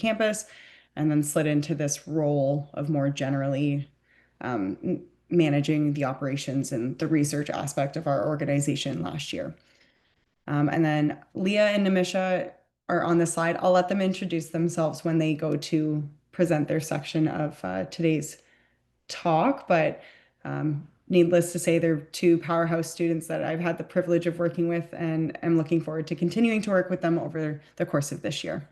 campus, and then slid into this role of more generally managing the operations and the research aspect of our organization last year. And then Leah and Nimisha are on the slide. I'll let them introduce themselves when they go to present their section of today's talk, but needless to say, they're two powerhouse students that I've had the privilege of working with, and I'm looking forward to continuing to work with them over the course of this year.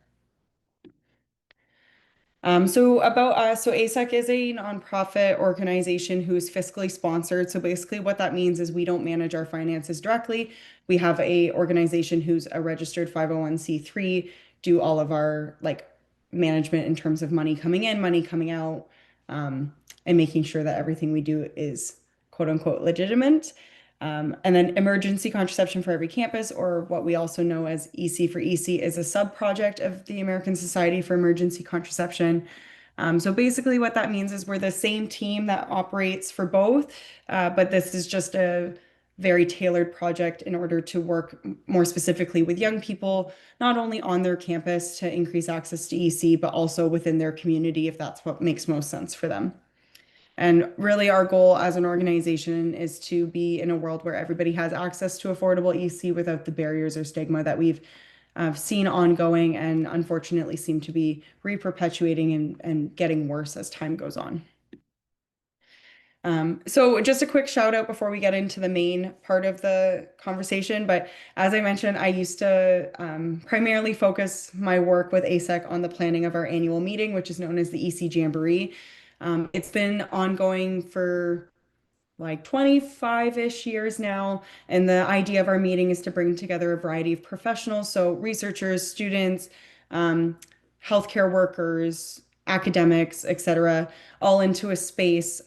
So about us, so ASEC is a nonprofit organization who's fiscally sponsored. So basically what that means is we don't manage our finances directly. We have a organization who's a registered 501(c)(3), do all of our like management in terms of money coming in, money coming out, and making sure that everything we do is quote unquote legitimate. And then Emergency Contraception for Every Campus, or what we also know as EC for EC, is a sub-project of the American Society for Emergency Contraception. So basically what that means is we're the same team that operates for both, but this is just a very tailored project in order to work more specifically with young people, not only on their campus to increase access to EC, but also within their community if that's what makes most sense for them. And really, our goal as an organization is to be in a world where everybody has access to affordable EC without the barriers or stigma that we've seen ongoing and unfortunately seem to be re-perpetuating and getting worse as time goes on. So just a quick shout out before we get into the main part of the conversation. But as I mentioned, I used to primarily focus my work with ASEC on the planning of our annual meeting, which is known as the EC Jamboree. It's been ongoing for like 25-ish years now. And the idea of our meeting is to bring together a variety of professionals, so researchers, students, healthcare workers, academics, etc., all into a space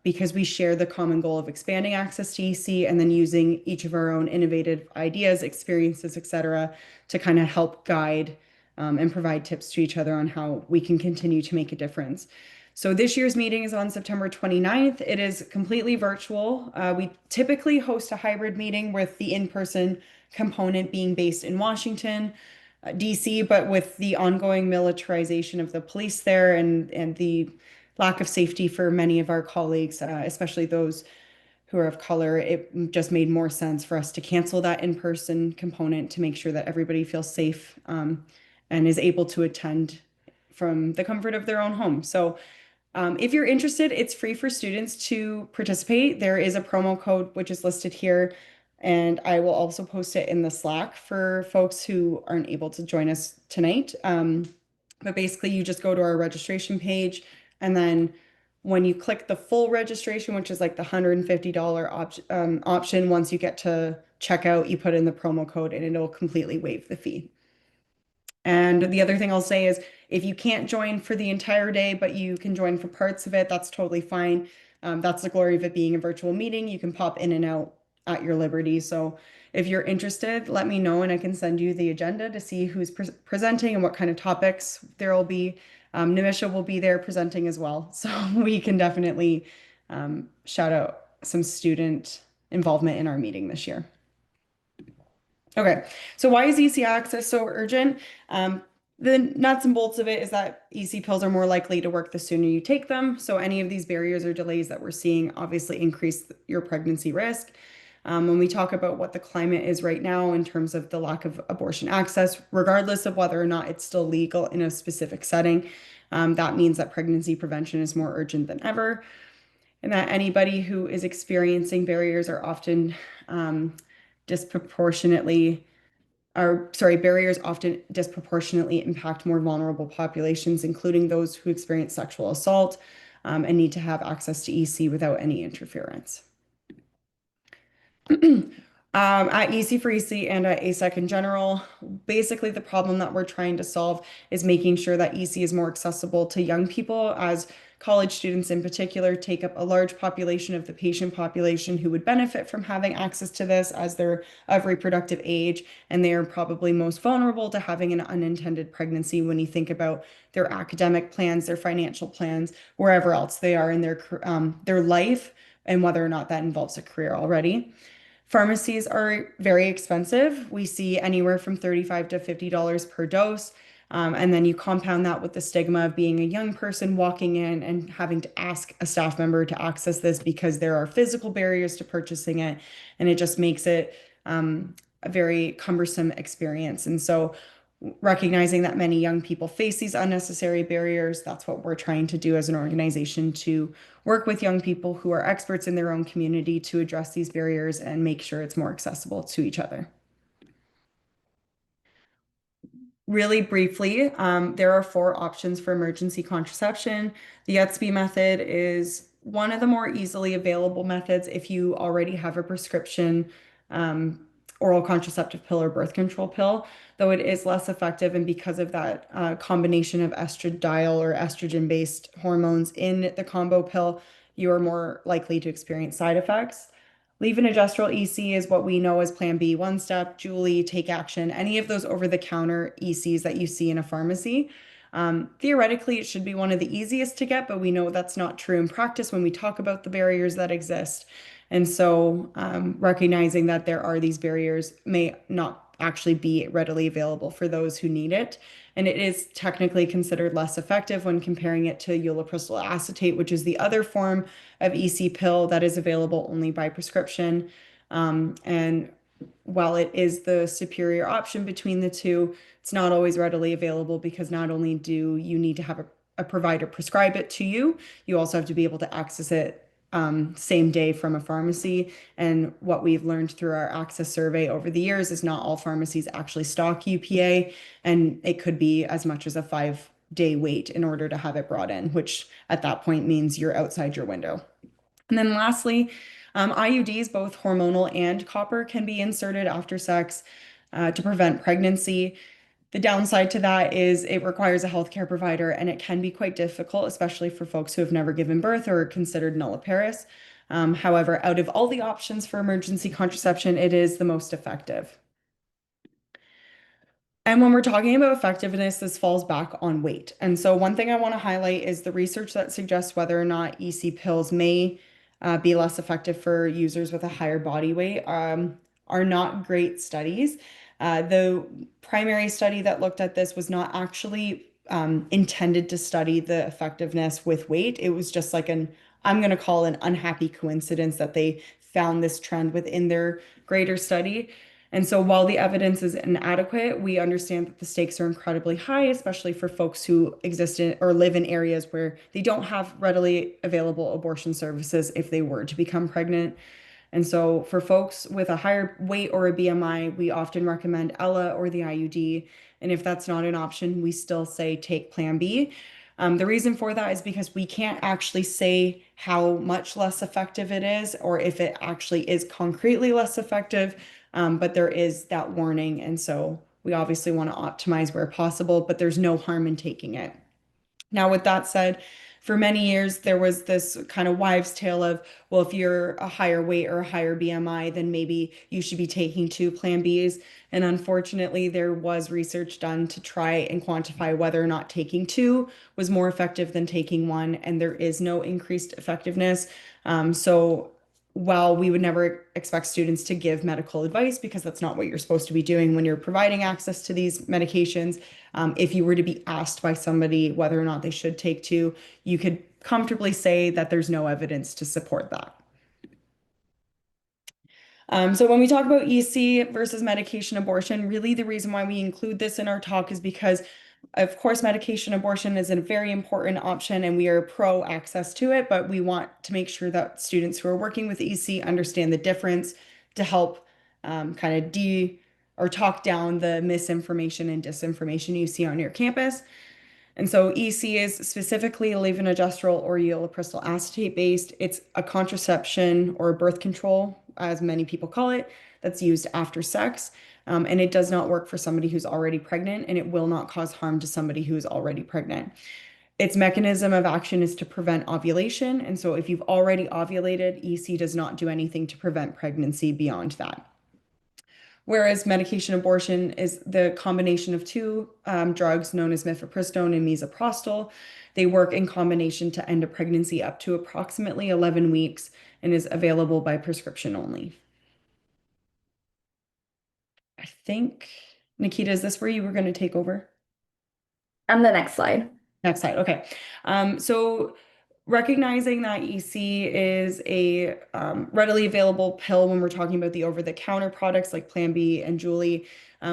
because we share the common goal of expanding access to EC and then using each of our own innovative ideas, experiences, etc., to kind of help guide and provide tips to each other on how we can continue to make a difference. So this year's meeting is on September 29th. It is completely virtual. We typically host a hybrid meeting with the in-person component being based in Washington, DC, but with the ongoing militarization of the police there and the lack of safety for many of our colleagues, especially those who are of color, it just made more sense for us to cancel that in-person component to make sure that everybody feels safe and is able to attend from the comfort of their own home. So if you're interested, it's free for students to participate. There is a promo code which is listed here, and I will also post it in the Slack for folks who aren't able to join us tonight. But basically, you just go to our registration page, and then when you click the full registration, which is like the $150 option, once you get to checkout, you put in the promo code, and it'll completely waive the fee. And the other thing I'll say is if you can't join for the entire day, but you can join for parts of it, that's totally fine. That's the glory of it being a virtual meeting. You can pop in and out at your liberty. So if you're interested, let me know and I can send you the agenda to see who's presenting and what kind of topics there will be. Nimisha will be there presenting as well. So we can definitely shout out some student involvement in our meeting this year. Okay, so why is EC access so urgent? The nuts and bolts of it is that EC pills are more likely to work the sooner you take them. So any of these barriers or delays that we're seeing obviously increase your pregnancy risk. When we talk about what the climate is right now in terms of the lack of abortion access, regardless of whether or not it's still legal in a specific setting, that means that pregnancy prevention is more urgent than ever. And that anybody who is experiencing barriers are often disproportionately barriers often disproportionately impact more vulnerable populations, including those who experience sexual assault and need to have access to EC without any interference. At EC for EC and at ASEC in general, basically the problem that we're trying to solve is making sure that EC is more accessible to young people, as college students in particular take up a large population of the patient population who would benefit from having access to this as they're of reproductive age, and they are probably most vulnerable to having an unintended pregnancy when you think about their academic plans, their financial plans, wherever else they are in their life, and whether or not that involves a career already. Pharmacies are very expensive. We see anywhere from $35 to $50 per dose. And then you compound that with the stigma of being a young person walking in and having to ask a staff member to access this because there are physical barriers to purchasing it. And it just makes it a very cumbersome experience. And so, recognizing that many young people face these unnecessary barriers, that's what we're trying to do as an organization to work with young people who are experts in their own community to address these barriers and make sure it's more accessible to each other. Really briefly, there are four options for emergency contraception. The Yetsby method is one of the more easily available methods if you already have a prescription um, oral contraceptive pill or birth control pill, though it is less effective. And because of that combination of estradiol or estrogen-based hormones in the combo pill, you are more likely to experience side effects. Levonorgestrel EC is what we know as Plan B, One Step, Julie, Take Action, any of those over-the-counter ECs that you see in a pharmacy. Theoretically, it should be one of the easiest to get, but we know that's not true in practice when we talk about the barriers that exist. And so, recognizing that there are these barriers may not actually be readily available for those who need it. And it is technically considered less effective when comparing it to ulipristal acetate, which is the other form of EC pill that is available only by prescription. And while it is the superior option between the two, it's not always readily available because not only do you need to have a provider prescribe it to you, you also have to be able to access it same day from a pharmacy. And what we've learned through our access survey over the years is not all pharmacies actually stock UPA, and it could be as much as a 5-day wait in order to have it brought in, which at that point means you're outside your window. And then lastly, IUDs, both hormonal and copper, can be inserted after sex to prevent pregnancy. The downside to that is it requires a healthcare provider and it can be quite difficult, especially for folks who have never given birth or are considered nulliparous. However, out of all the options for emergency contraception, it is the most effective. And when we're talking about effectiveness, this falls back on weight. And so, one thing I want to highlight is the research that suggests whether or not EC pills may be less effective for users with a higher body weight are not great studies. The primary study that looked at this was not actually intended to study the effectiveness with weight. It was just like I'm going to call an unhappy coincidence that they found this trend within their greater study. And so while the evidence is inadequate, we understand that the stakes are incredibly high, especially for folks who exist in or live in areas where they don't have readily available abortion services if they were to become pregnant. And so for folks with a higher weight or a BMI, we often recommend Ella or the IUD. And if that's not an option, we still say take Plan B. The reason for that is because we can't actually say how much less effective it is or if it actually is concretely less effective, but there is that warning. And so we obviously want to optimize where possible, but there's no harm in taking it. Now, with that said, for many years, there was this kind of wives' tale of, well, if you're a higher weight or a higher BMI, then maybe you should be taking two Plan Bs. And unfortunately, there was research done to try and quantify whether or not taking two was more effective than taking one, and there is no increased effectiveness. So while we would never expect students to give medical advice because that's not what you're supposed to be doing when you're providing access to these medications, if you were to be asked by somebody whether or not they should take two, you could comfortably say that there's no evidence to support that. So when we talk about EC versus medication abortion, really the reason why we include this in our talk is because, of course, medication abortion is a very important option and we are pro access to it, but we want to make sure that students who are working with EC understand the difference to help kind of or talk down the misinformation and disinformation you see on your campus. And so EC is specifically levonorgestrel or ulipristal acetate based. It's a contraception or birth control, as many people call it, that's used after sex. And it does not work for somebody who's already pregnant, and it will not cause harm to somebody who is already pregnant. Its mechanism of action is to prevent ovulation. And so if you've already ovulated, EC does not do anything to prevent pregnancy beyond that. Whereas medication abortion is the combination of two drugs known as mifepristone and misoprostol. They work in combination to end a pregnancy up to approximately 11 weeks and is available by prescription only. I think, Nikita, is this where you were going to take over? On the next slide. Next slide. Okay. So recognizing that EC is a readily available pill when we're talking about the over-the-counter products like Plan B and Julie,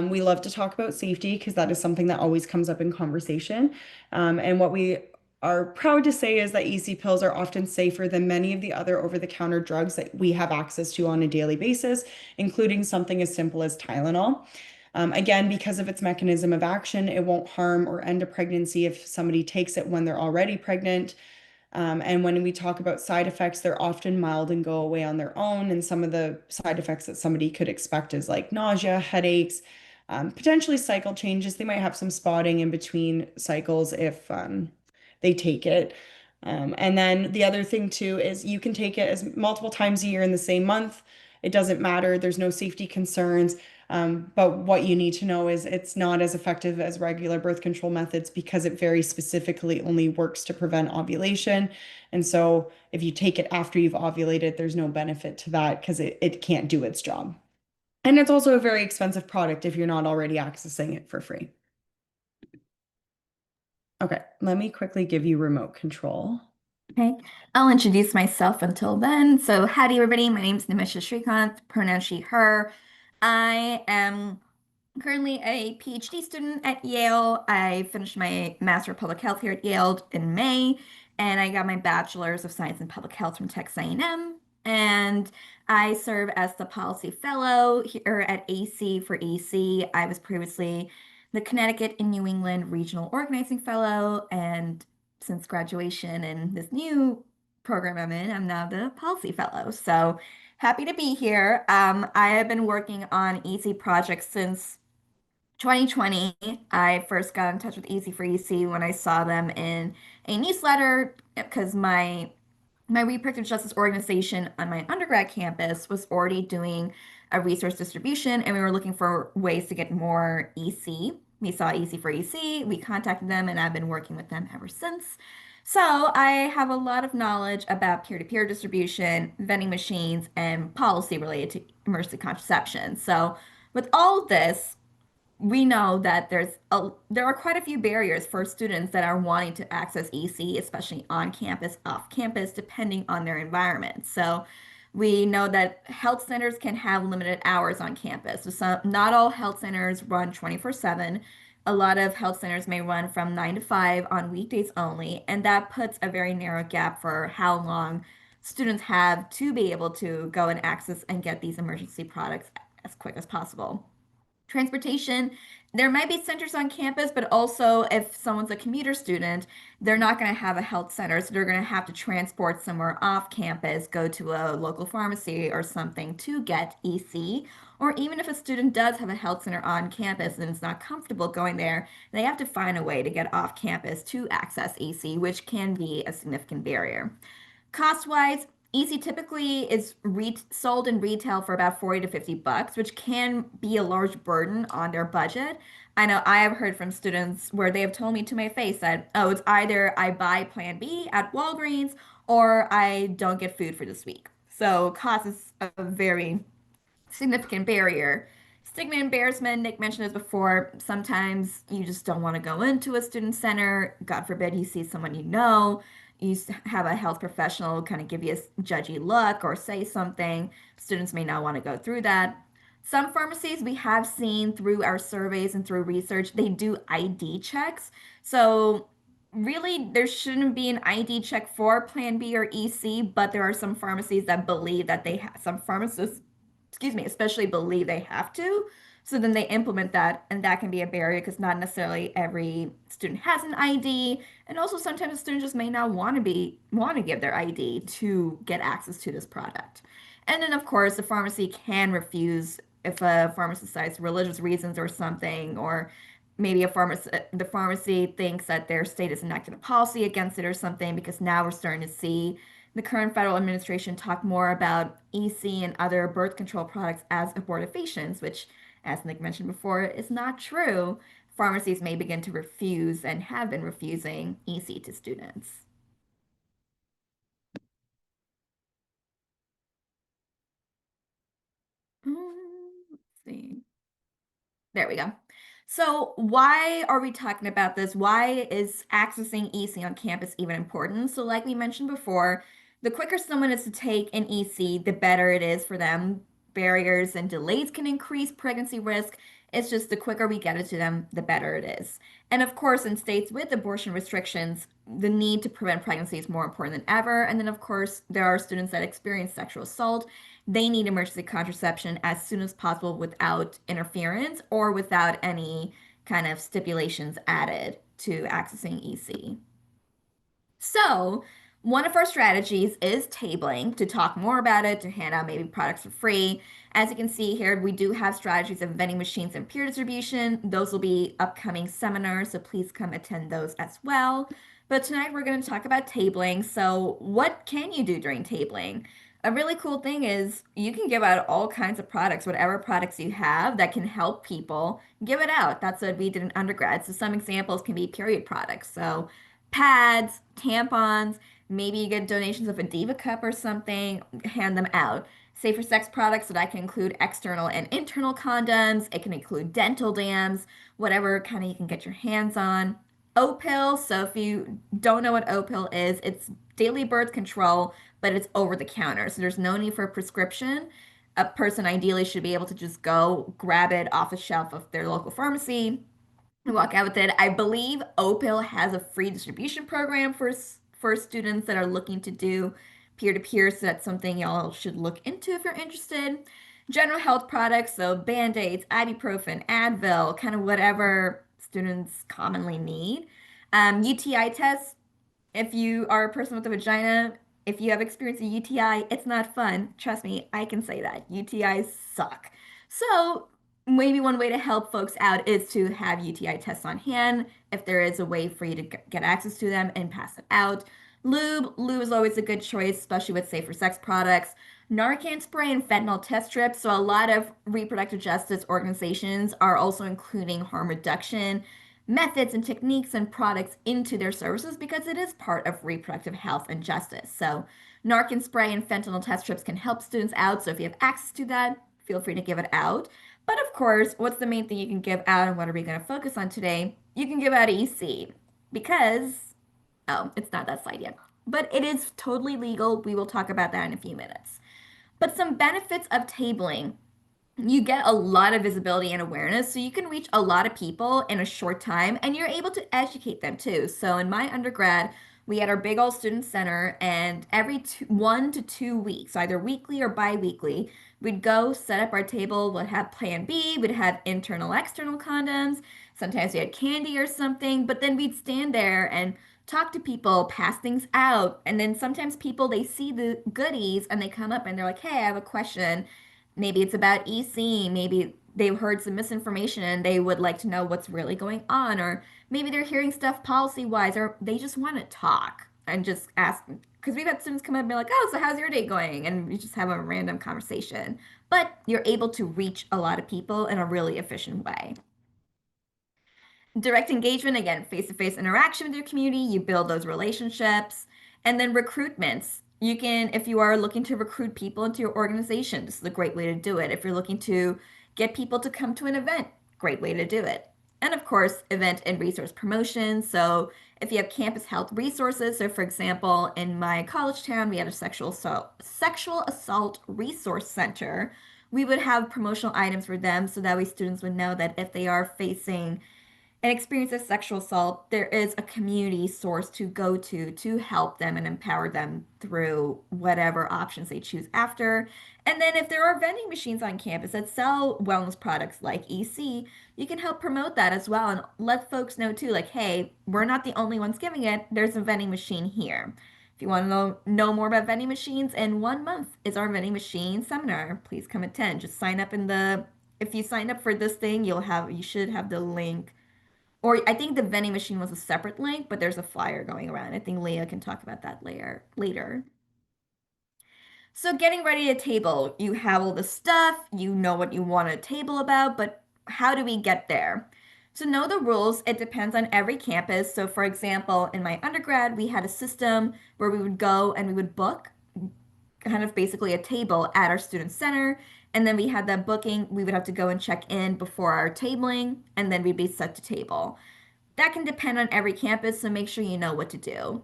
we love to talk about safety because that is something that always comes up in conversation. And what we are proud to say is that EC pills are often safer than many of the other over-the-counter drugs that we have access to on a daily basis, including something as simple as Tylenol. Again, because of its mechanism of action, it won't harm or end a pregnancy if somebody takes it when they're already pregnant. And when we talk about side effects, they're often mild and go away on their own. And some of the side effects that somebody could expect is like nausea, headaches, potentially cycle changes. They might have some spotting in between cycles if they take it. And then the other thing too is you can take it as multiple times a year in the same month. It doesn't matter. There's no safety concerns. But what you need to know is it's not as effective as regular birth control methods because it very specifically only works to prevent ovulation. And so if you take it after you've ovulated, there's no benefit to that because it can't do its job. And it's also a very expensive product if you're not already accessing it for free. Okay, let me quickly give you remote control. Okay, I'll introduce myself until then. So, howdy everybody, my name is Nimisha Srikanth, pronoun she, her. I am currently a PhD student at Yale. I finished my Master of Public Health here at Yale in May, and I got my Bachelor's of Science in Public Health from Texas A&M. And I serve as the Policy Fellow here at AC for EC. I was previously the Connecticut and New England Regional Organizing Fellow, and since graduation and this new program I'm in, I'm now the Policy Fellow. So happy to be here. I have been working on EC projects since 2020. I first got in touch with Easy for EC when I saw them in a newsletter because my reproductive justice organization on my undergrad campus was already doing a resource distribution, and we were looking for ways to get more EC. We saw EC for EC, we contacted them, and I've been working with them ever since. So I have a lot of knowledge about peer-to-peer distribution, vending machines, and policy related to emergency contraception. So with all of this, we know that there are quite a few barriers for students that are wanting to access EC, especially on campus, off campus, depending on their environment. So we know that health centers can have limited hours on campus. Not all health centers run 24/7. A lot of health centers may run from 9 to 5 on weekdays only, and that puts a very narrow gap for how long students have to be able to go and access and get these emergency products as quick as possible. Transportation, there might be centers on campus, but also if someone's a commuter student, they're not going to have a health center. So they're going to have to transport somewhere off campus, go to a local pharmacy or something to get EC. Or even if a student does have a health center on campus and is not comfortable going there, they have to find a way to get off campus to access EC, which can be a significant barrier. Cost-wise, Easy typically is sold in retail for about 40 to 50 bucks, which can be a large burden on their budget. I know I have heard from students where they have told me to my face that, oh, it's either I buy Plan B at Walgreens or I don't get food for this week. So cost is a very significant barrier. Stigma and embarrassment, Nick mentioned this before. Sometimes you just don't want to go into a student center. God forbid you see someone you know. Have a health professional kind of give you a judgy look or say something. Students may not want to go through that. Some pharmacies we have seen through our surveys and through research, they do ID checks. So really, there shouldn't be an ID check for Plan B or EC, but there are some pharmacies that believe that they have, some pharmacists, excuse me, especially believe they have to. So then they implement that, and that can be a barrier because not necessarily every student has an ID, and also sometimes a student just may not want to give their ID to get access to this product. And then of course the pharmacy can refuse if a pharmacist cites religious reasons or something, or maybe the pharmacy thinks that their state has enacted a policy against it or something, because now we're starting to see the current federal administration talk more about EC and other birth control products as abortifacients, which, as Nick mentioned before, is not true. Pharmacies may begin to refuse and have been refusing EC to students. Let's see. There we go. So, why are we talking about this? Why is accessing EC on campus even important? So, like we mentioned before, the quicker someone is to take an EC, the better it is for them. Barriers and delays can increase pregnancy risk. It's just the quicker we get it to them, the better it is. And of course, in states with abortion restrictions, the need to prevent pregnancy is more important than ever. And then, of course, there are students that experience sexual assault. They need emergency contraception as soon as possible without interference or without any kind of stipulations added to accessing EC. So, one of our strategies is tabling to talk more about it, to hand out maybe products for free. As you can see here, we do have strategies of vending machines and peer distribution. Those will be upcoming seminars, so please come attend those as well. But tonight we're going to talk about tabling. So, what can you do during tabling? A really cool thing is you can give out all kinds of products, whatever products you have that can help people, give it out. That's what we did in undergrad. So, some examples can be period products. So, pads, tampons, maybe you get donations of a Diva cup or something, hand them out. Safer sex products that I can include external and internal condoms. It can include dental dams, whatever kind of you can get your hands on. O-pill, so if you don't know what O-pill is, it's daily birth control, but it's over the counter. So there's no need for a prescription. A person ideally should be able to just go grab it off the shelf of their local pharmacy, walk out with it. I believe OPIL has a free distribution program for students that are looking to do peer-to-peer, so that's something y'all should look into if you're interested. General health products, so Band-Aids, ibuprofen, Advil, kind of whatever students commonly need. UTI tests, if you are a person with a vagina, if you have experienced a UTI, it's not fun. Trust me, I can say that. UTIs suck. So, maybe one way to help folks out is to have UTI tests on hand if there is a way for you to get access to them and pass it out. Lube is always a good choice, especially with safer sex products. Narcan spray and fentanyl test strips. So, a lot of reproductive justice organizations are also including harm reduction methods and techniques and products into their services because it is part of reproductive health and justice. So, Narcan spray and fentanyl test strips can help students out. So, if you have access to that, feel free to give it out. But of course, what's the main thing you can give out and what are we going to focus on today? You can give out EC because, oh, it's not that slide yet. But it is totally legal. We will talk about that in a few minutes. But some benefits of tabling, you get a lot of visibility and awareness, so you can reach a lot of people in a short time and you're able to educate them too. So in my undergrad, we had our big old student center, and every 1 to 2 weeks, either weekly or bi-weekly, we'd go set up our table. We'd have plan B, we'd have internal, external condoms. Sometimes we had candy or something, but then we'd stand there and talk to people, pass things out. And then sometimes people, they see the goodies and they come up and they're like, hey, I have a question. Maybe it's about EC. Maybe they've heard some misinformation and they would like to know what's really going on. Or maybe they're hearing stuff policy wise, or they just want to talk and just ask. Because we've had students come up and be like, oh, so how's your day going? And we just have a random conversation. But you're able to reach a lot of people in a really efficient way. Direct engagement, again, face-to-face interaction with your community, you build those relationships. And then recruitments. You can, if you are looking to recruit people into your organization, this is a great way to do it. If you're looking to get people to come to an event, great way to do it. And of course, event and resource promotion. So if you have campus health resources, so for example, in my college town, we had a sexual assault resource center. We would have promotional items for them so that way students would know that if they are facing an experience of sexual assault, there is a community source to go to help them and empower them through whatever options they choose after. And then if there are vending machines on campus that sell wellness products like EC, you can help promote that as well and let folks know too, like, hey, we're not the only ones giving it. There's a vending machine here. If you want to know more about vending machines, in 1 month is our vending machine seminar. Please come attend. Just sign up if you sign up for this thing, you should have the link, or I think the vending machine was a separate link, but there's a flyer going around. I think Leah can talk about that later. So getting ready to table, you have all the stuff, you know what you want to table about, but how do we get there? To know the rules, it depends on every campus. So for example, in my undergrad, we had a system where we would go and we would book kind of basically a table at our student center. And then we had that booking. We would have to go and check in before our tabling, and then we'd be set to table. That can depend on every campus, so make sure you know what to do.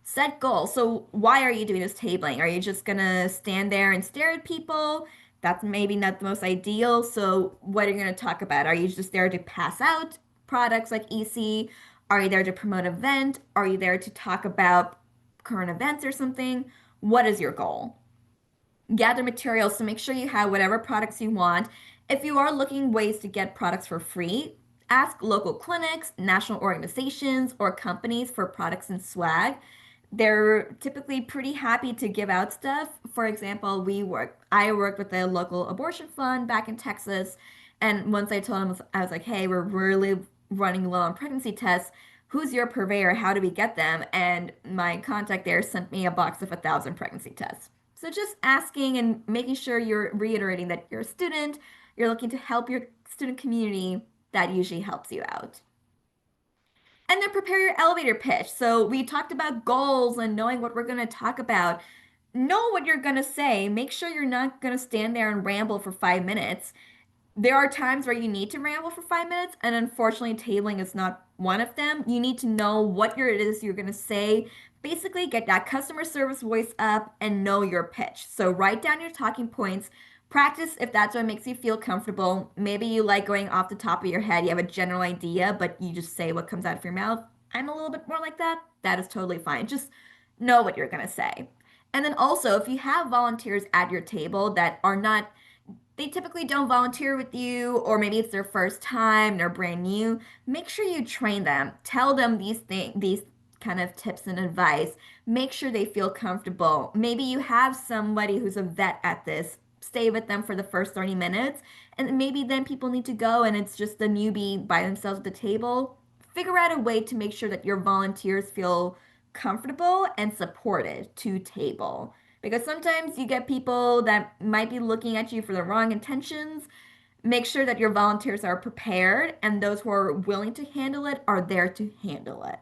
Set goals. So, why are you doing this tabling? Are you just gonna stand there and stare at people? That's maybe not the most ideal. So, what are you gonna talk about? Are you just there to pass out products like EC? Are you there to promote an event? Are you there to talk about current events or something? What is your goal? Gather materials, so make sure you have whatever products you want. If you are looking ways to get products for free, ask local clinics, national organizations, or companies for products and swag. They're typically pretty happy to give out stuff. For example, I worked with a local abortion fund back in Texas, and once I told them, I was like, hey, we're really running low on pregnancy tests. Who's your purveyor? How do we get them? And my contact there sent me a box of 1,000 pregnancy tests. So just asking and making sure you're reiterating that you're a student, you're looking to help your student community, that usually helps you out. And then prepare your elevator pitch. So we talked about goals and knowing what we're going to talk about. Know what you're going to say. Make sure you're not going to stand there and ramble for 5 minutes. There are times where you need to ramble for 5 minutes, and unfortunately, tabling is not one of them. You need to know what it is you're going to say. Basically, get that customer service voice up and know your pitch. So, write down your talking points. Practice if that's what makes you feel comfortable. Maybe you like going off the top of your head. You have a general idea, but you just say what comes out of your mouth. I'm a little bit more like that. That is totally fine. Just know what you're going to say. And then also, if you have volunteers at your table that are not they typically don't volunteer with you, or maybe it's their first time, they're brand new, make sure you train them. Tell them these kind of tips and advice. Make sure they feel comfortable. Maybe you have somebody who's a vet at this. Stay with them for the first 30 minutes, and maybe then people need to go and it's just the newbie by themselves at the table. Figure out a way to make sure that your volunteers feel comfortable and supported to table, because sometimes you get people that might be looking at you for the wrong intentions. Make sure that your volunteers are prepared and those who are willing to handle it are there to handle it.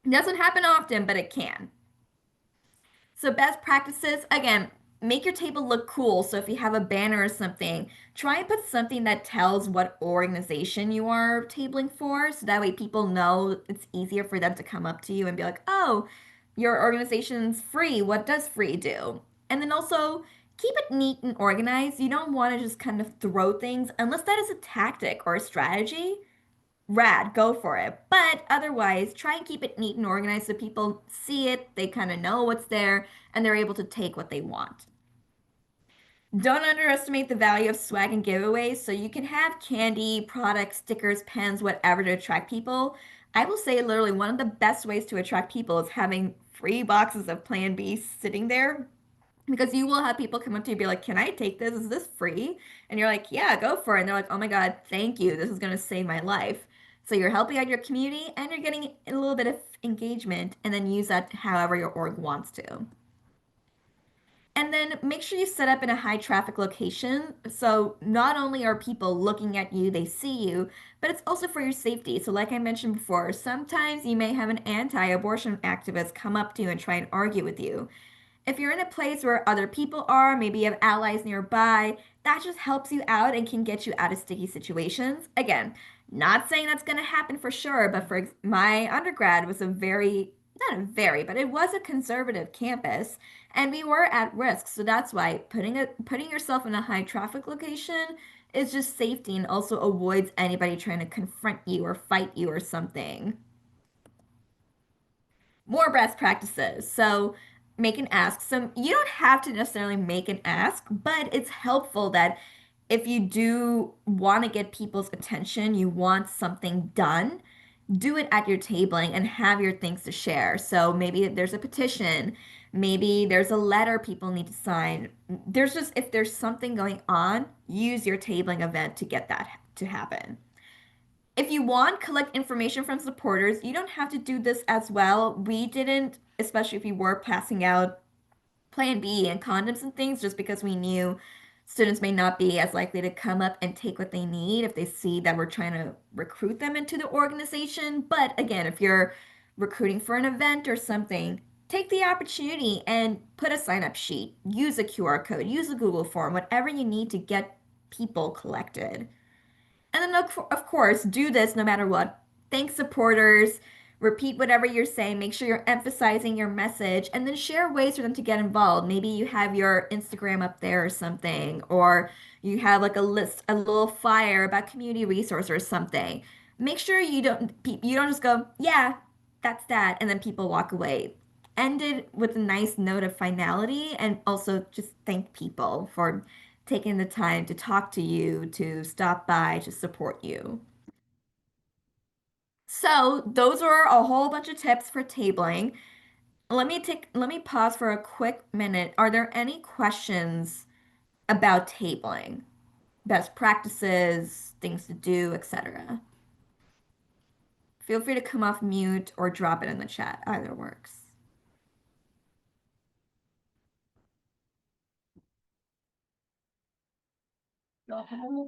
It doesn't happen often, but it can. So, best practices again, make your table look cool. So, if you have a banner or something, try and put something that tells what organization you are tabling for. So that way people know it's easier for them to come up to you and be like, oh, your organization's free. What does free do? And then also keep it neat and organized. You don't want to just kind of throw things unless that is a tactic or a strategy. Rad, go for it. But otherwise, try and keep it neat and organized so people see it, they kind of know what's there, and they're able to take what they want. Don't underestimate the value of swag and giveaways. So you can have candy, products, stickers, pens, whatever to attract people. I will say literally one of the best ways to attract people is having free boxes of Plan B sitting there, because you will have people come up to you and be like, can I take this? Is this free? And you're like, yeah, go for it. And they're like, oh my God, thank you. This is going to save my life. So you're helping out your community and you're getting a little bit of engagement, and then use that however your org wants to. And then make sure you set up in a high traffic location. So not only are people looking at you, they see you, but it's also for your safety. So, like I mentioned before, sometimes you may have an anti abortion activist come up to you and try and argue with you. If you're in a place where other people are, maybe you have allies nearby, that just helps you out and can get you out of sticky situations. Again, not saying that's going to happen for sure, but for my undergrad was a not a very, but it was a conservative campus, and we were at risk. So that's why putting yourself in a high traffic location is just safety and also avoids anybody trying to confront you or fight you or something. More best practices. So make an ask. So you don't have to necessarily make an ask, but it's helpful that if you do want to get people's attention, you want something done, do it at your tabling and have your things to share. So maybe there's a petition, maybe there's a letter people need to sign. There's just, if there's something going on, use your tabling event to get that to happen. If you want, collect information from supporters. You don't have to do this as well. We didn't, especially if we were passing out Plan B and condoms and things, just because we knew students may not be as likely to come up and take what they need if they see that we're trying to recruit them into the organization. But again, if you're recruiting for an event or something, take the opportunity and put a sign up sheet, use a QR code, use a Google form, whatever you need to get people collected. And then, of course, do this no matter what. Thank supporters, repeat whatever you're saying, make sure you're emphasizing your message, and then share ways for them to get involved. Maybe you have your Instagram up there or something, or you have like a list, a little flyer about community resource or something. Make sure you don't just go, yeah, that's that, and then people walk away. End it with a nice note of finality and also just thank people for taking the time to talk to you, to stop by, to support you. So, those are a whole bunch of tips for tabling. Let me pause for a quick minute. Are there any questions about tabling? Best practices, things to do, etc. Feel free to come off mute or drop it in the chat. Either works.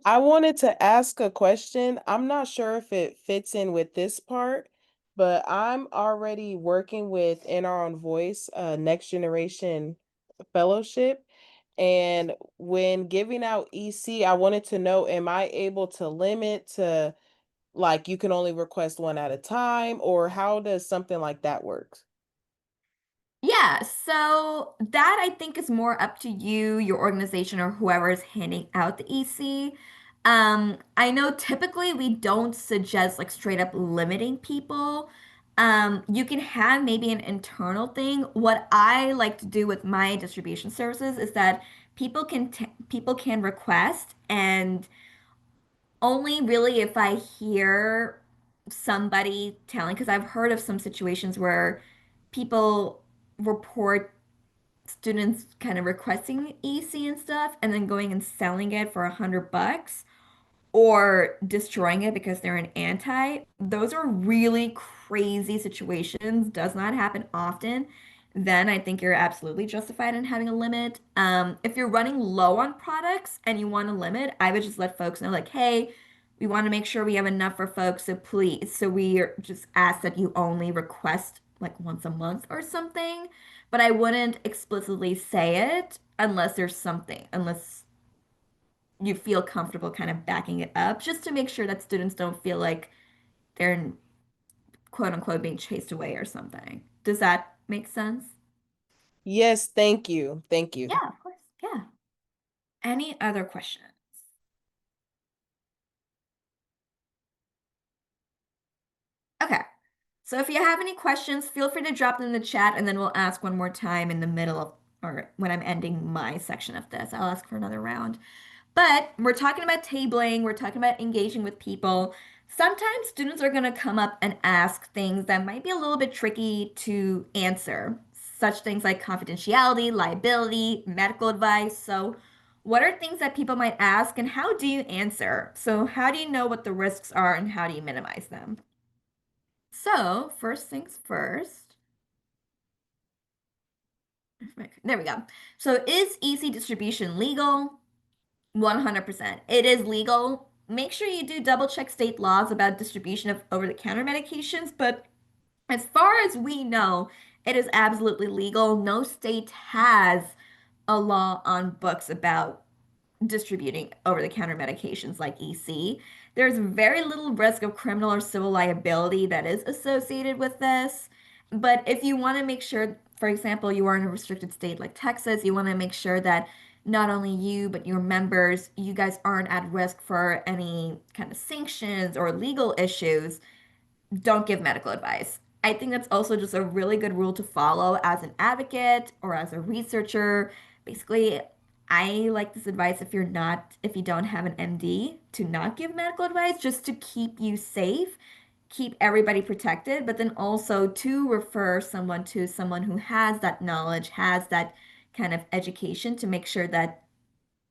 I wanted to ask a question. I'm not sure if it fits in with this part, but I'm already working with In Our Own Voice, Next Generation Fellowship. And when giving out EC, I wanted to know, am I able to limit to like you can only request one at a time, or how does something like that work? Yeah, so that I think is more up to you, your organization, or whoever is handing out the EC. I know typically we don't suggest like straight up limiting people. You can have maybe an internal thing. What I like to do with my distribution services is that people can request, and only really if I hear somebody telling, because I've heard of some situations where people report students kind of requesting EC and stuff and then going and selling it for $100 or destroying it because they're an anti. Those are really crazy situations. Does not happen often. Then I think you're absolutely justified in having a limit. If you're running low on products and you want a limit, I would just let folks know, like, hey, we want to make sure we have enough for folks, so please. So just ask that you only request like once a month or something. But I wouldn't explicitly say it unless you feel comfortable kind of backing it up, just to make sure that students don't feel like they're quote unquote being chased away or something. Does that make sense? Yes, thank you. Thank you. Yeah, of course. Yeah. Any other questions? Okay. So if you have any questions, feel free to drop them in the chat and then we'll ask one more time in the middle of or when I'm ending my section of this. I'll ask for another round. But we're talking about tabling, we're talking about engaging with people. Sometimes students are going to come up and ask things that might be a little bit tricky to answer, such things like confidentiality, liability, medical advice. So, what are things that people might ask and how do you answer? So, how do you know what the risks are and how do you minimize them? So, first things first. There we go. So, is EC distribution legal? 100%. It is legal. Make sure you do double check state laws about distribution of over-the-counter medications, but as far as we know, it is absolutely legal. No state has a law on books about distributing over-the-counter medications like EC. There's very little risk of criminal or civil liability that is associated with this. But if you want to make sure, for example, you are in a restricted state like Texas, you want to make sure that not only you, but your members, you guys aren't at risk for any kind of sanctions or legal issues, don't give medical advice. I think that's also just a really good rule to follow as an advocate or as a researcher. Basically, I like this advice if you don't have an MD, to not give medical advice just to keep you safe, keep everybody protected, but then also to refer someone to someone who has that knowledge, has that kind of education to make sure that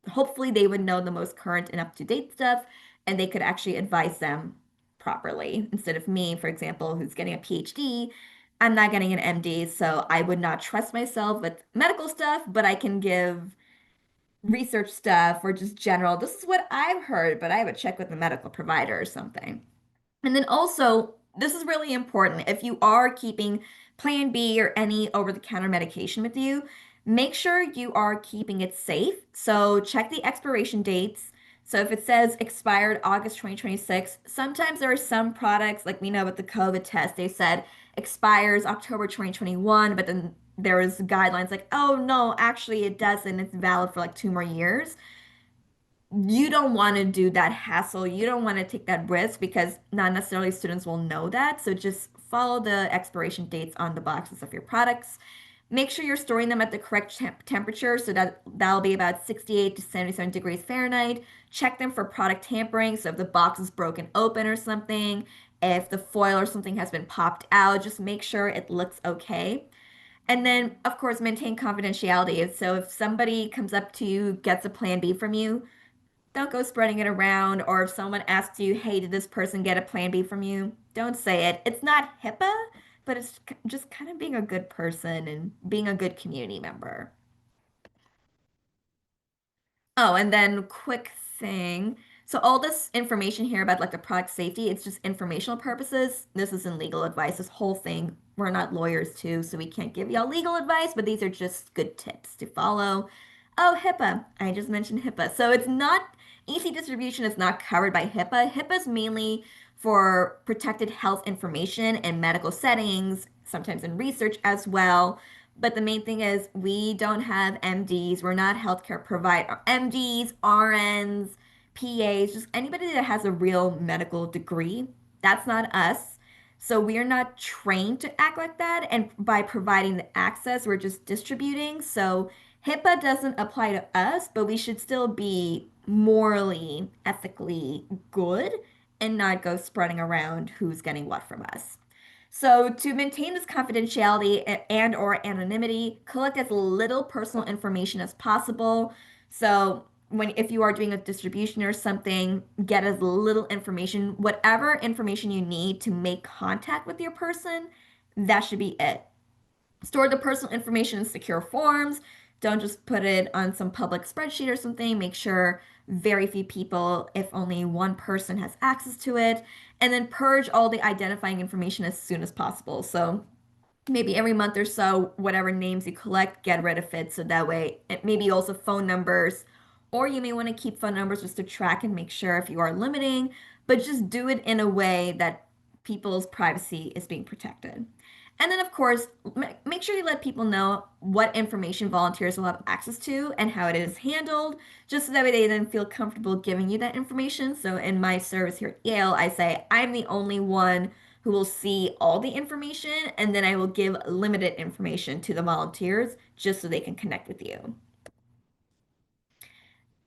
hopefully they would know the most current and up-to-date stuff and they could actually advise them properly instead of me, for example, who's getting a PhD. I'm not getting an MD, so I would not trust myself with medical stuff, but I can give research stuff or just general, this is what I've heard, but I would check with a medical provider or something. And then also, this is really important. If you are keeping Plan B or any over-the-counter medication with you, make sure you are keeping it safe. So check the expiration dates. So if it says expired August 2026, sometimes there are some products, like we know with the COVID test, they said expires October 2021, but then there was guidelines like, oh no, actually it doesn't. It's valid for like 2 more years. You don't want to do that hassle. You don't want to take that risk because not necessarily students will know that. So just follow the expiration dates on the boxes of your products. Make sure you're storing them at the correct temperature so that that'll be about 68 to 77 degrees Fahrenheit. Check them for product tampering. So if the box is broken open or something, if the foil or something has been popped out, just make sure it looks okay. And then, of course, maintain confidentiality. So if somebody comes up to you, gets a plan B from you, don't go spreading it around. Or if someone asks you, hey, did this person get a plan B from you? Don't say it. It's not HIPAA, but it's just kind of being a good person and being a good community member. Oh, and then quick thing. So all this information here about like the product safety, it's just informational purposes. This isn't legal advice. This whole thing, we're not lawyers too, so we can't give y'all legal advice, but these are just good tips to follow. Oh, HIPAA. I just mentioned HIPAA. So it's not, EC distribution is not covered by HIPAA. HIPAA is mainly for protected health information in medical settings, sometimes in research as well. But the main thing is we don't have MDs. We're not healthcare provider. MDs, RNs, PAs, just anybody that has a real medical degree. That's not us. So we're not trained to act like that. And by providing the access, we're just distributing. So HIPAA doesn't apply to us, but we should still be morally, ethically good and not go spreading around who's getting what from us. So to maintain this confidentiality and or anonymity, collect as little personal information as possible. So when if you are doing a distribution or something, get as little information, whatever information you need to make contact with your person, that should be it. Store the personal information in secure forms. Don't just put it on some public spreadsheet or something. Make sure very few people, if only one person, has access to it. And then purge all the identifying information as soon as possible. So maybe every month or so, whatever names you collect, get rid of it. So that way, maybe also phone numbers, or you may want to keep phone numbers just to track and make sure if you are limiting, but just do it in a way that people's privacy is being protected. And then, of course, make sure you let people know what information volunteers will have access to and how it is handled, just so that way they then feel comfortable giving you that information. So, in my service here at Yale, I say I'm the only one who will see all the information, and then I will give limited information to the volunteers just so they can connect with you.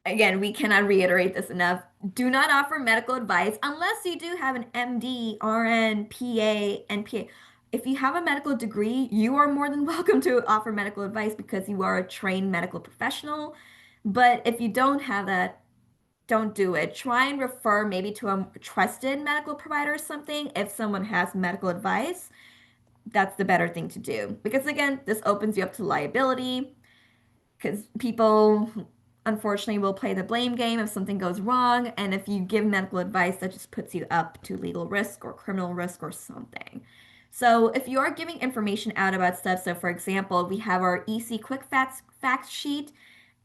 Again, we cannot reiterate this enough. Do not offer medical advice unless you do have an MD, RN, PA, NPA. If you have a medical degree, you are more than welcome to offer medical advice because you are a trained medical professional. But if you don't have that, don't do it. Try and refer maybe to a trusted medical provider or something if someone has medical advice. That's the better thing to do. Because again, this opens you up to liability because people unfortunately will play the blame game if something goes wrong. And if you give medical advice, that just puts you up to legal risk or criminal risk or something. So if you are giving information out about stuff, so for example, we have our EC Quick Facts sheet.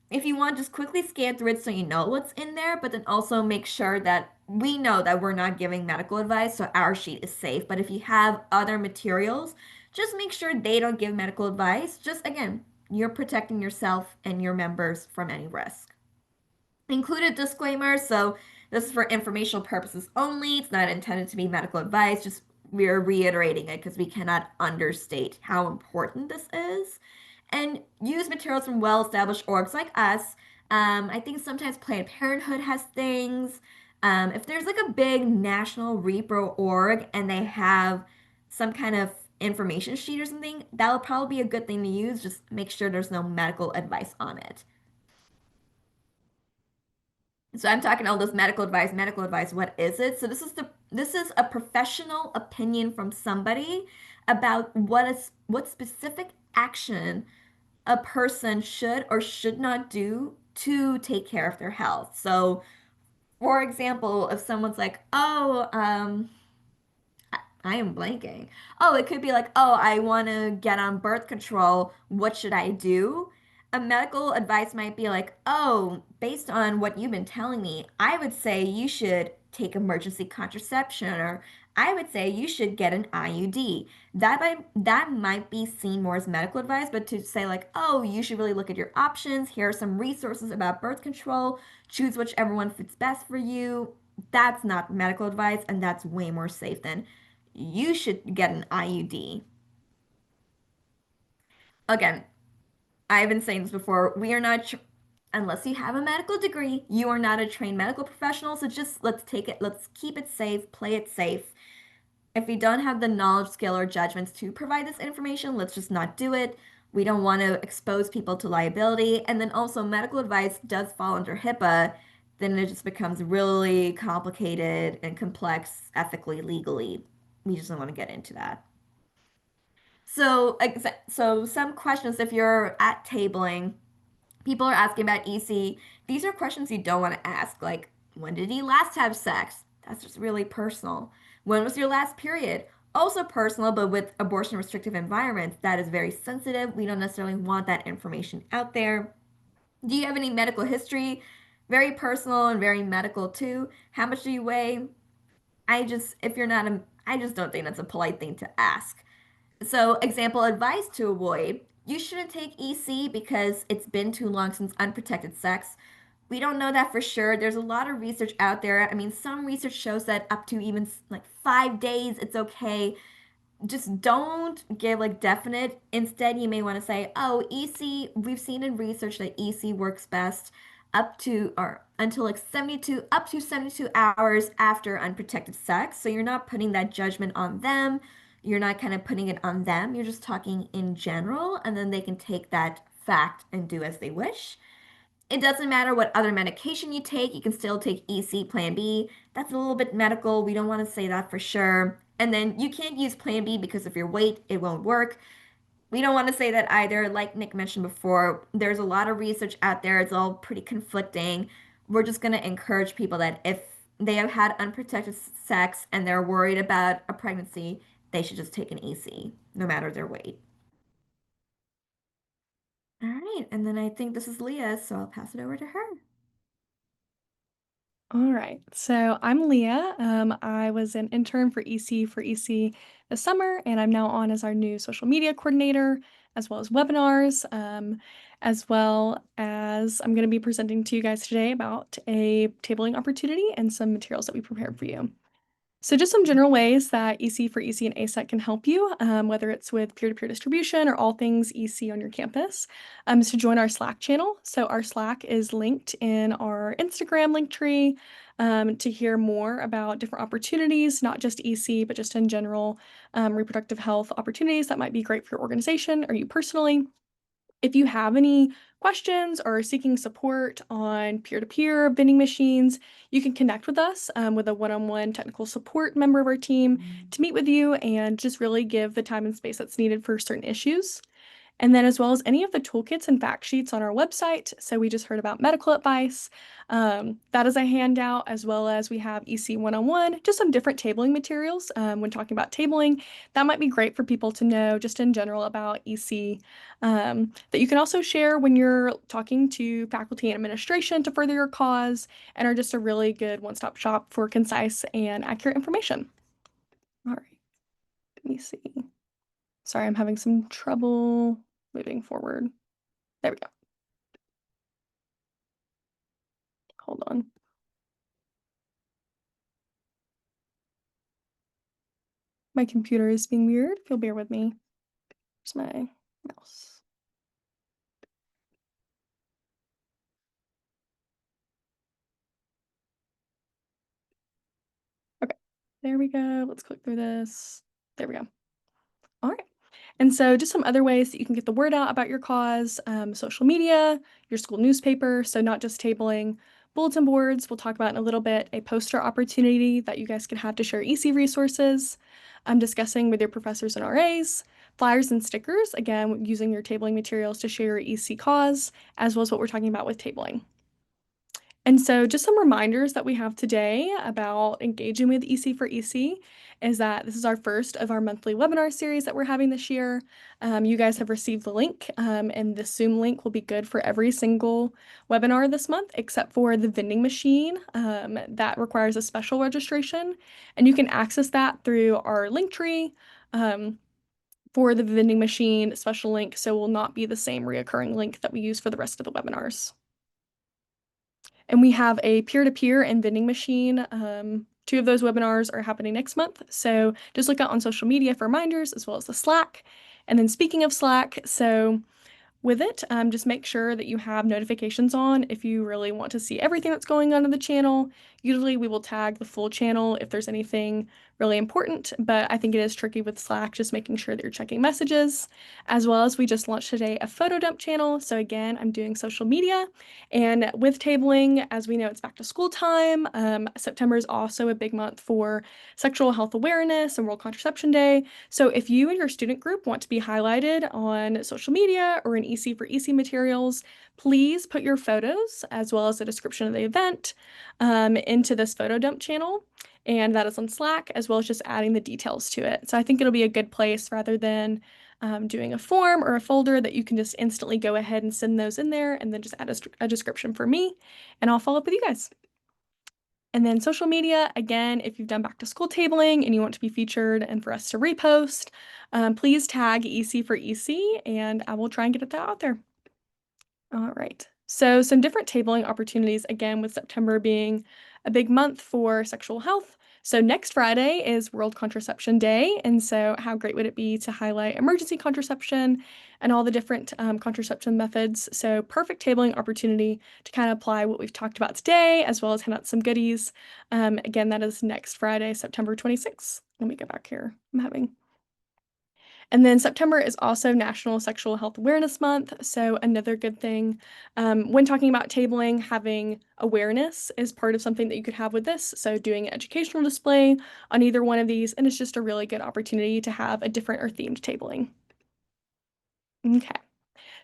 If you want, just quickly scan through it so you know what's in there, but then also make sure that we know that we're not giving medical advice, so our sheet is safe. But if you have other materials, just make sure they don't give medical advice. Just again, you're protecting yourself and your members from any risk. Included disclaimer, so this is for informational purposes only. It's not intended to be medical advice, just we're reiterating it because we cannot understate how important this is. And use materials from well-established orgs like us. I think sometimes Planned Parenthood has things. If there's like a big national repro org and they have some kind of information sheet or something, that'll probably be a good thing to use. Just make sure there's no medical advice on it. So I'm talking all this medical advice, medical advice. What is it? So this is a professional opinion from somebody about what specific action a person should or should not do to take care of their health. So, for example, if someone's like, "Oh, I am blanking. Oh, it could be like, oh, I want to get on birth control. What should I do? A medical advice might be like, oh, based on what you've been telling me, I would say you should take emergency contraception, or I would say you should get an IUD. That might be seen more as medical advice, but to say like, oh, you should really look at your options. Here are some resources about birth control. Choose whichever one fits best for you. That's not medical advice, and that's way more safe than you should get an IUD. Again, I've been saying this before. We are not, unless you have a medical degree, you are not a trained medical professional. So just let's keep it safe, play it safe. If we don't have the knowledge, skill, or judgments to provide this information, let's just not do it. We don't want to expose people to liability. And then also, medical advice does fall under HIPAA. Then it just becomes really complicated and complex ethically, legally. We just don't want to get into that. So some questions if you're at tabling, people are asking about EC. These are questions you don't want to ask, like when did he last have sex? That's just really personal. When was your last period? Also personal, but with abortion restrictive environments, that is very sensitive. We don't necessarily want that information out there. Do you have any medical history? Very personal and very medical too. How much do you weigh? If you're not I just don't think that's a polite thing to ask. So, example advice to avoid: you shouldn't take EC because it's been too long since unprotected sex. We don't know that for sure. There's a lot of research out there. I mean, some research shows that up to even like 5 days, it's okay. Just don't give like definite. Instead, you may want to say, oh, EC, we've seen in research that EC works best up to or until like 72, up to 72 hours after unprotected sex. So you're not putting that judgment on them. You're not kind of putting it on them. You're just talking in general, and then they can take that fact and do as they wish. It doesn't matter what other medication you take, you can still take EC Plan B. That's a little bit medical. We don't want to say that for sure. And then you can't use Plan B because of your weight, it won't work. We don't want to say that either. Like Nick mentioned before, there's a lot of research out there, it's all pretty conflicting. We're just going to encourage people that if they have had unprotected sex and they're worried about a pregnancy, they should just take an EC, no matter their weight. All right, and then I think this is Leah, so I'll pass it over to her. All right, so I'm Leah. I was an intern for EC this summer, and I'm now on as our new social media coordinator, as well as webinars, as well as I'm going to be presenting to you guys today about a tabling opportunity and some materials that we prepared for you. So just some general ways that EC for EC and ASEC can help you, whether it's with peer-to-peer distribution or all things EC on your campus, is to join our Slack channel. So our Slack is linked in our Instagram link tree to hear more about different opportunities, not just EC, but just in general reproductive health opportunities that might be great for your organization or you personally. If you have any questions or are seeking support on peer-to-peer vending machines, you can connect with us with a one-on-one technical support member of our team to meet with you and just really give the time and space that's needed for certain issues. And then as well as any of the toolkits and fact sheets on our website. So we just heard about medical advice. That is a handout, as well as we have EC 101, just some different tabling materials when talking about tabling. That might be great for people to know just in general about EC that you can also share when you're talking to faculty and administration to further your cause and are just a really good one-stop shop for concise and accurate information. All right, let me see. Sorry, I'm having some trouble moving forward. There we go. Hold on. My computer is being weird. If you'll bear with me. Where's my mouse? Okay, there we go. Let's click through this. There we go. All right. And so just some other ways that you can get the word out about your cause, social media, your school newspaper, so not just tabling, bulletin boards, we'll talk about in a little bit, a poster opportunity that you guys can have to share EC resources, discussing with your professors and RAs, flyers and stickers, again, using your tabling materials to share your EC cause, as well as what we're talking about with tabling. And so just some reminders that we have today about engaging with EC for EC is that this is our first of our monthly webinar series that we're having this year. You guys have received the link, and the Zoom link will be good for every single webinar this month, except for the vending machine. That requires a special registration, and you can access that through our Linktree. For the vending machine special link, so it will not be the same reoccurring link that we use for the rest of the webinars. And we have a peer-to-peer and vending machine. Two of those webinars are happening next month. So just look out on social media for reminders as well as the Slack. And then speaking of Slack, so with it, just make sure that you have notifications on if you really want to see everything that's going on in the channel. Usually we will tag the full channel if there's anything really important, but I think it is tricky with Slack, just making sure that you're checking messages, as well as we just launched today a photo dump channel. So again, I'm doing social media, and with tabling, as we know, it's back to school time. September is also a big month for sexual health awareness and World Contraception Day. So if you and your student group want to be highlighted on social media or in EC for EC materials, please put your photos as well as a description of the event into this photo dump channel. And that is on Slack, as well as just adding the details to it. So I think it'll be a good place rather than doing a form or a folder that you can just instantly go ahead and send those in there and then just add a description for me, and I'll follow up with you guys. And then social media, again, if you've done back to school tabling and you want to be featured and for us to repost, please tag EC for EC, and I will try and get that out there. All right. So some different tabling opportunities, again, with September being a big month for sexual health. So next Friday is World Contraception Day. And so how great would it be to highlight emergency contraception and all the different contraception methods? So perfect tabling opportunity to kind of apply what we've talked about today, as well as hand out some goodies. Again, that is next Friday, September 26th. Let me go back here. And then September is also National Sexual Health Awareness Month. So another good thing when talking about tabling, having awareness is part of something that you could have with this. So doing an educational display on either one of these, and it's just a really good opportunity to have a different or themed tabling. Okay.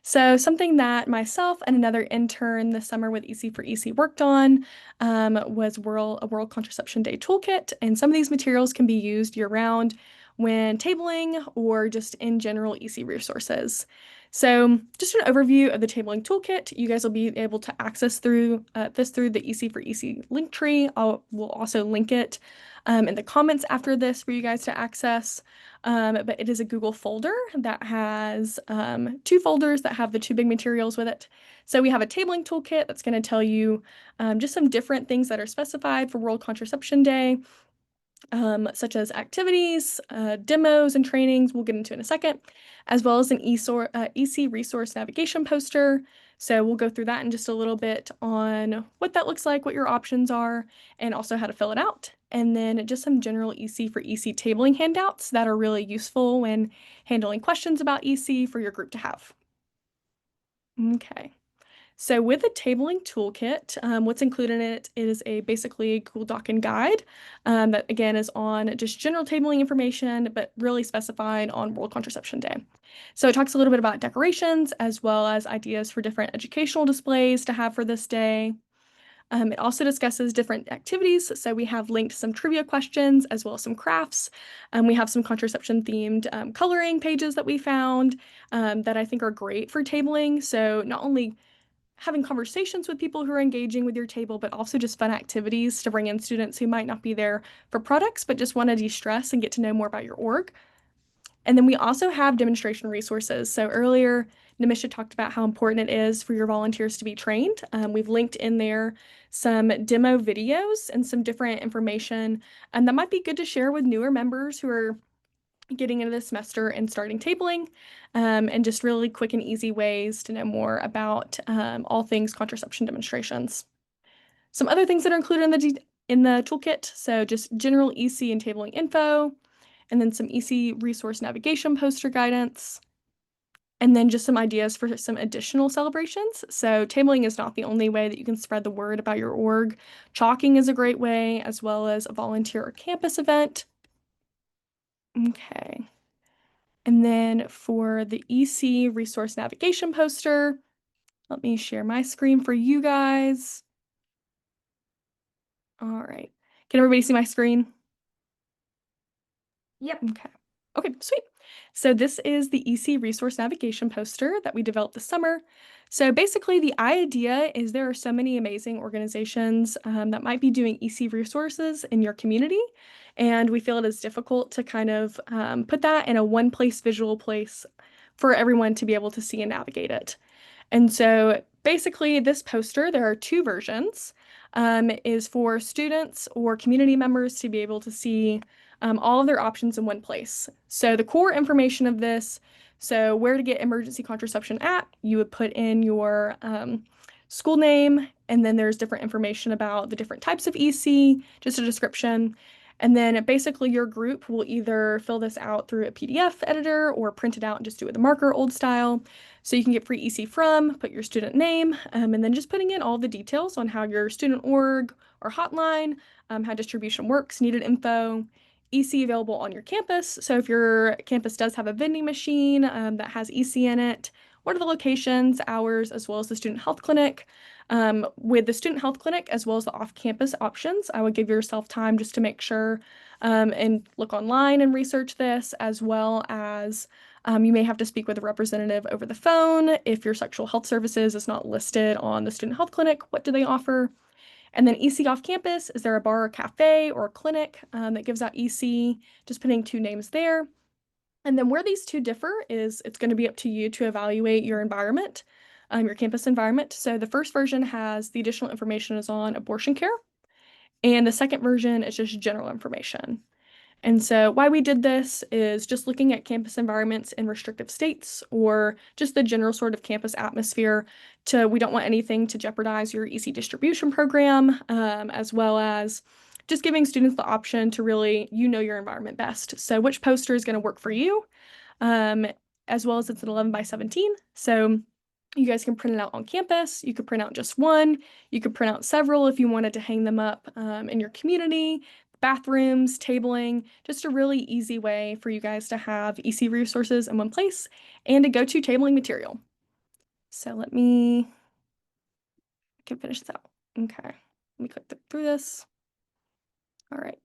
So something that myself and another intern this summer with EC for EC worked on was a World Contraception Day toolkit. And some of these materials can be used year-round when tabling or just in general EC resources. So just an overview of the tabling toolkit. You guys will be able to access through this through the EC for EC link tree. We'll also link it in the comments after this for you guys to access. But it is a Google folder that has two folders that have the two big materials with it. So we have a tabling toolkit that's going to tell you just some different things that are specified for World Contraception Day, such as activities, demos, and trainings we'll get into in a second, as well as an EC resource navigation poster. So we'll go through that in just a little bit on what that looks like, what your options are, and also how to fill it out. And then just some general EC for EC tabling handouts that are really useful when handling questions about EC for your group to have. Okay. So with the tabling toolkit, what's included in it is basically a Google Doc and guide that again is on just general tabling information, but really specified on World Contraception Day. So it talks a little bit about decorations as well as ideas for different educational displays to have for this day. It also discusses different activities. So we have linked some trivia questions as well as some crafts. We have some contraception themed coloring pages that we found that I think are great for tabling. So not only having conversations with people who are engaging with your table, but also just fun activities to bring in students who might not be there for products, but just want to de-stress and get to know more about your org. And then we also have demonstration resources. So earlier, Nimisha talked about how important it is for your volunteers to be trained. We've linked in there some demo videos and some different information, and that might be good to share with newer members who are getting into the semester and starting tabling, and just really quick and easy ways to know more about all things contraception demonstrations. Some other things that are included in the toolkit, so just general EC and tabling info, and then some EC resource navigation poster guidance, and then just some ideas for some additional celebrations. So tabling is not the only way that you can spread the word about your org. Chalking is a great way, as well as a volunteer or campus event. Okay. And then for the EC resource navigation poster, let me share my screen for you guys. All right. Can everybody see my screen? Yep. Okay. Okay, sweet. So this is the EC resource navigation poster that we developed this summer. So basically, the idea is there are so many amazing organizations that might be doing EC resources in your community, and we feel it is difficult to kind of put that in a one-place visual place for everyone to be able to see and navigate it. And so basically, this poster, there are two versions, is for students or community members to be able to see all of their options in one place. So the core information of this, so where to get emergency contraception at, you would put in your school name, and then there's different information about the different types of EC, just a description. And then basically your group will either fill this out through a PDF editor or print it out and just do it with a marker old style. So you can get free EC from, put your student name, and then just putting in all the details on how your student org or hotline, how distribution works, needed info, EC available on your campus. So if your campus does have a vending machine that has EC in it, what are the locations, hours, as well as the student health clinic. With the student health clinic, as well as the off-campus options, I would give yourself time just to make sure and look online and research this, as well as you may have to speak with a representative over the phone. If your sexual health services is not listed on the student health clinic, what do they offer? And then EC off campus, is there a bar or cafe or a clinic that gives out EC? Just putting two names there. And then where these two differ is it's going to be up to you to evaluate your environment, your campus environment. So the first version has the additional information is on abortion care, and the second version is just general information. And so why we did this is just looking at campus environments in restrictive states or just the general sort of campus atmosphere we don't want anything to jeopardize your EC distribution program, as well as just giving students the option to really, your environment best. So which poster is going to work for you, as well as it's an 11 by 17. So you guys can print it out on campus. You could print out just one. You could print out several if you wanted to hang them up in your community, bathrooms, tabling, just a really easy way for you guys to have EC resources in one place and a go-to tabling material. So I can finish this out. Okay, let me click through this. All right.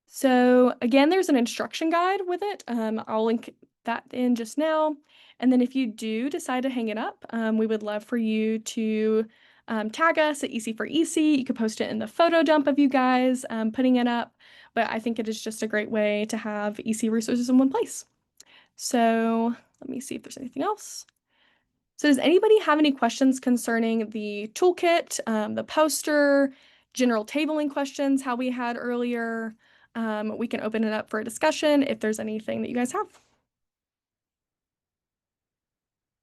So again, there's an instruction guide with it. I'll link that in just now. And then if you do decide to hang it up, we would love for you to tag us at EC for EC. You could post it in the photo dump of you guys putting it up. But I think it is just a great way to have EC resources in one place. So let me see if there's anything else. So does anybody have any questions concerning the toolkit, the poster, general tabling questions, how we had earlier? We can open it up for a discussion if there's anything that you guys have.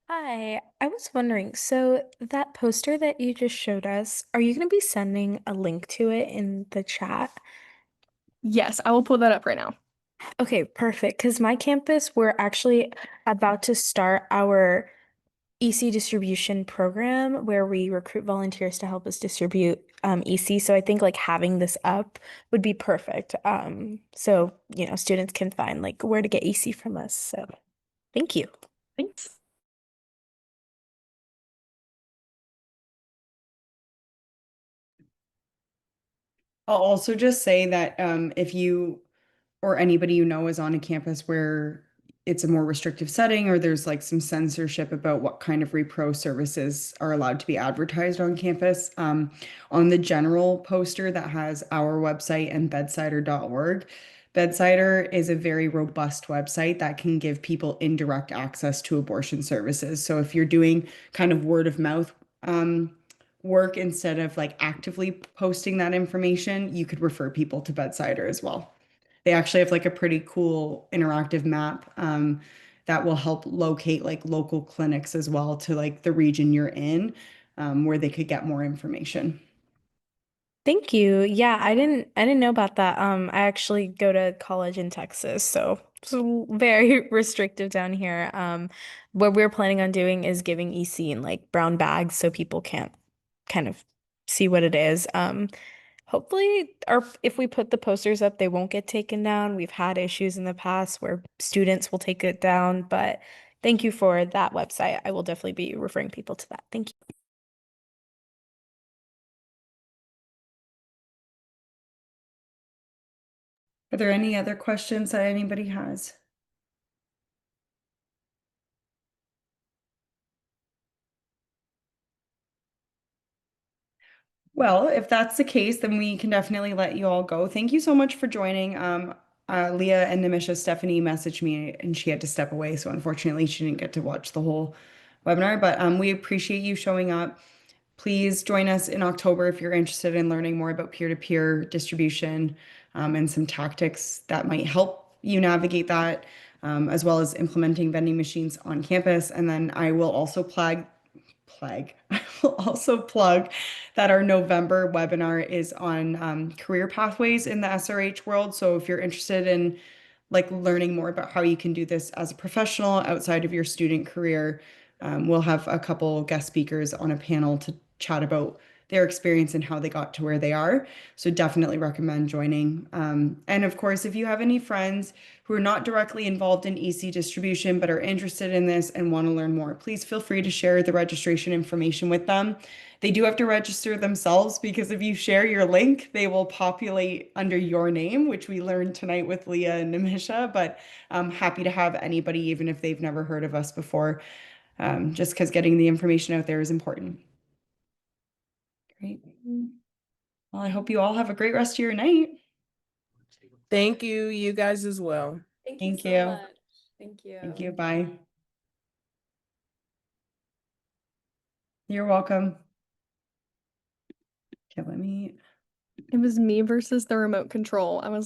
Hi, I was wondering, so that poster that you just showed us, are you going to be sending a link to it in the chat? Yes, I will pull that up right now. Okay, perfect. Because my campus, we're actually about to start our EC distribution program where we recruit volunteers to help us distribute EC. So I think like having this up would be perfect. So students can find like where to get EC from us. So thank you. Thanks. I'll also just say that if you or anybody you know is on a campus where it's a more restrictive setting or there's like some censorship about what kind of repro services are allowed to be advertised on campus, on the general poster that has our website and bedsider.org, Bedsider is a very robust website that can give people indirect access to abortion services. So if you're doing kind of word of mouth work instead of like actively posting that information, you could refer people to Bedsider as well. They actually have like a pretty cool interactive map that will help locate like local clinics as well to like the region you're in, where they could get more information. Thank you. Yeah, I didn't know about that. I actually go to college in Texas, so it's very restrictive down here. What we're planning on doing is giving EC in like brown bags so people can't kind of see what it is. Hopefully, or if we put the posters up, they won't get taken down. We've had issues in the past where students will take it down, but thank you for that website. I will definitely be referring people to that. Thank you. Are there any other questions that anybody has? Well, if that's the case, then we can definitely let you all go. Thank you so much for joining. Leah and Nimisha, Stephanie messaged me and she had to step away, so unfortunately she didn't get to watch the whole webinar, but we appreciate you showing up. Please join us in October if you're interested in learning more about peer-to-peer distribution and some tactics that might help you navigate that, as well as implementing vending machines on campus. And then I will also I will also plug that our November webinar is on career pathways in the SRH world. So if you're interested in like learning more about how you can do this as a professional outside of your student career, we'll have a couple guest speakers on a panel to chat about their experience and how they got to where they are. So definitely recommend joining. And of course, if you have any friends who are not directly involved in EC distribution but are interested in this and want to learn more, please feel free to share the registration information with them. They do have to register themselves because if you share your link, they will populate under your name, which we learned tonight with Leah and Nimisha. But I'm happy to have anybody, even if they've never heard of us before, just because getting the information out there is important. Great. Well, I hope you all have a great rest of your night. Thank you, you guys as well. Thank you. Thank you. Thank you. Bye. You're welcome. Okay, let me. It was me versus the remote control. I was